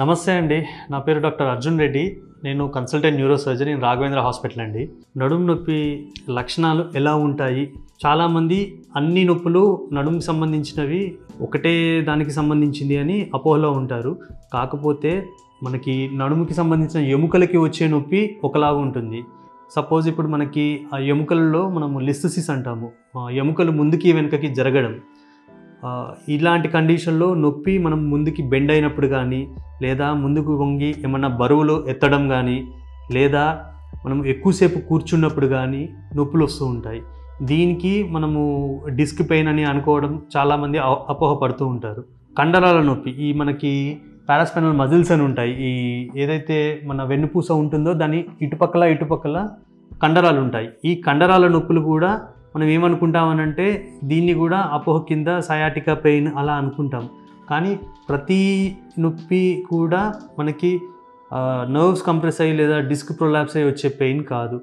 నమస్తే అండి. నా పేరు డాక్టర్ అర్జున్ రెడ్డి. నేను consultant neuro surgeon in Raghavendra hospital అండి. నడుము నొప్పి లక్షణాలు ఎలా ఉంటాయి? చాలామంది అన్ని నొప్పులు నడుముకి సంబంధించినవి ఒకటే దానికి సంబంధించింది అని అపోహలో ఉంటారు. కాకపోతే మనకి నడుముకి సంబంధించిన ఎముకలకి వచ్చే నొప్పి ఒకలాగా ఉంటుంది. సపోజ్ ఇప్పుడు మనకి ఆ ఎముకలలో మనము లిస్థసిస్ అంటాము. ఎముకలు ముందుకి వెనుకకి జరగడం. ఇలాంటి కండిషన్లో నొప్పి మనం ముందుకి బెండ్ అయినప్పుడు కానీ, లేదా ముందుకు వంగి ఏమన్నా బరువులు ఎత్తడం కానీ, లేదా మనం ఎక్కువసేపు కూర్చున్నప్పుడు కానీ నొప్పులు వస్తూ ఉంటాయి. దీనికి మనము డిస్క్ పెయిన్ అని అనుకోవడం చాలామంది అపోహపడుతూ ఉంటారు. కండరాల నొప్పి, ఈ మనకి పారాస్పైనల్ మజిల్స్ అని ఉంటాయి. ఈ ఏదైతే మన వెన్నుపూస ఉంటుందో దాని ఇటుపక్కల కండరాలు ఉంటాయి. ఈ కండరాల నొప్పులు కూడా మనం ఏమనుకుంటామనంటే దీన్ని కూడా అపోహ కింద సయాటికా పెయిన్ అలా అనుకుంటాం. కానీ ప్రతి నొప్పి కూడా మనకి నర్వ్స్ కంప్రెస్ అయ్యి లేదా డిస్క్ ప్రొలాప్స్ అయ్యి వచ్చే పెయిన్ కాదు.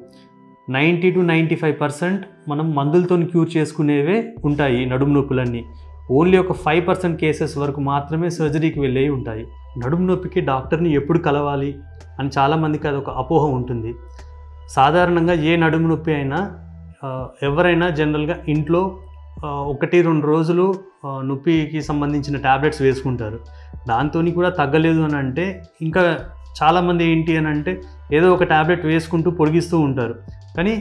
90 to 95% మనం మందులతో క్యూర్ చేసుకునేవే ఉంటాయి నడుము నొప్పులన్నీ. ఓన్లీ ఒక 5% కేసెస్ వరకు మాత్రమే సర్జరీకి వెళ్ళేవి ఉంటాయి. నడుము నొప్పికి డాక్టర్ని ఎప్పుడు కలవాలి అని చాలామందికి అదొక అపోహ ఉంటుంది. సాధారణంగా ఏ నడుము నొప్పి అయినా ఎవరైనా జనరల్గా ఇంట్లో 1-2 రోజులు నొప్పికి సంబంధించిన ట్యాబ్లెట్స్ వేసుకుంటారు. దాంతో కూడా తగ్గలేదు అని అంటే ఇంకా చాలామంది ఏంటి అని అంటే ఏదో ఒక ట్యాబ్లెట్ వేసుకుంటూ పొడిగిస్తూ ఉంటారు. కానీ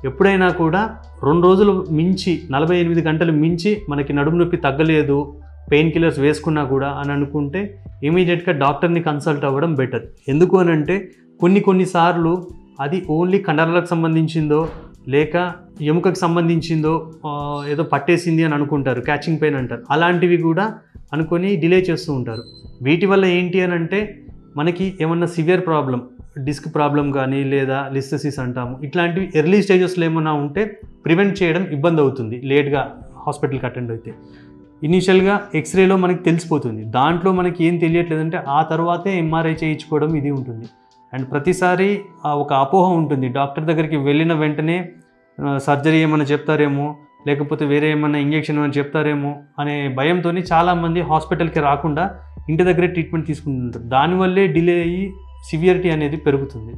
ఎప్పుడైనా కూడా 2 రోజులు మించి 48 గంటలు మించి మనకి నడుము నొప్పి తగ్గలేదు, పెయిన్ కిల్లర్స్ వేసుకున్నా కూడా అని అనుకుంటే ఇమీడియట్గా డాక్టర్ని కన్సల్ట్ అవ్వడం బెటర్. ఎందుకు అని అంటే కొన్నిసార్లు అది ఓన్లీ కండరాలకు సంబంధించిందో లేక ఎముకకు సంబంధించిందో ఏదో పట్టేసింది అని అనుకుంటారు, క్యాచింగ్ పెయిన్ అంటారు. అలాంటివి కూడా అనుకొని డిలే చేస్తూ ఉంటారు. వీటి వల్ల ఏంటి అని అంటే మనకి ఏమన్నా సివియర్ ప్రాబ్లం, డిస్క్ ప్రాబ్లం కానీ లేదా లిస్థసిస్ అంటాము, ఇట్లాంటివి ఎర్లీ స్టేజెస్లో ఏమన్నా ఉంటే ప్రివెంట్ చేయడం ఇబ్బంది అవుతుంది. లేట్గా హాస్పిటల్కి అటెండ్ అయితే ఇనీషియల్గా ఎక్స్రేలో మనకి తెలిసిపోతుంది. దాంట్లో మనకి ఏం తెలియట్లేదంటే ఆ తర్వాతే ఎంఆర్ఐ చేయించుకోవడం ఇది ఉంటుంది. అండ్ ప్రతిసారి ఒక అపోహ ఉంటుంది, డాక్టర్ దగ్గరికి వెళ్ళిన వెంటనే సర్జరీ ఏమైనా చెప్తారేమో లేకపోతే వేరే ఏమైనా ఇంజెక్షన్ ఏమైనా చెప్తారేమో అనే భయంతో చాలామంది హాస్పిటల్కి రాకుండా ఇంటి దగ్గరే ట్రీట్మెంట్ తీసుకుంటుంటారు. దానివల్లే డిలే అయ్యి సివియరిటీ అనేది పెరుగుతుంది.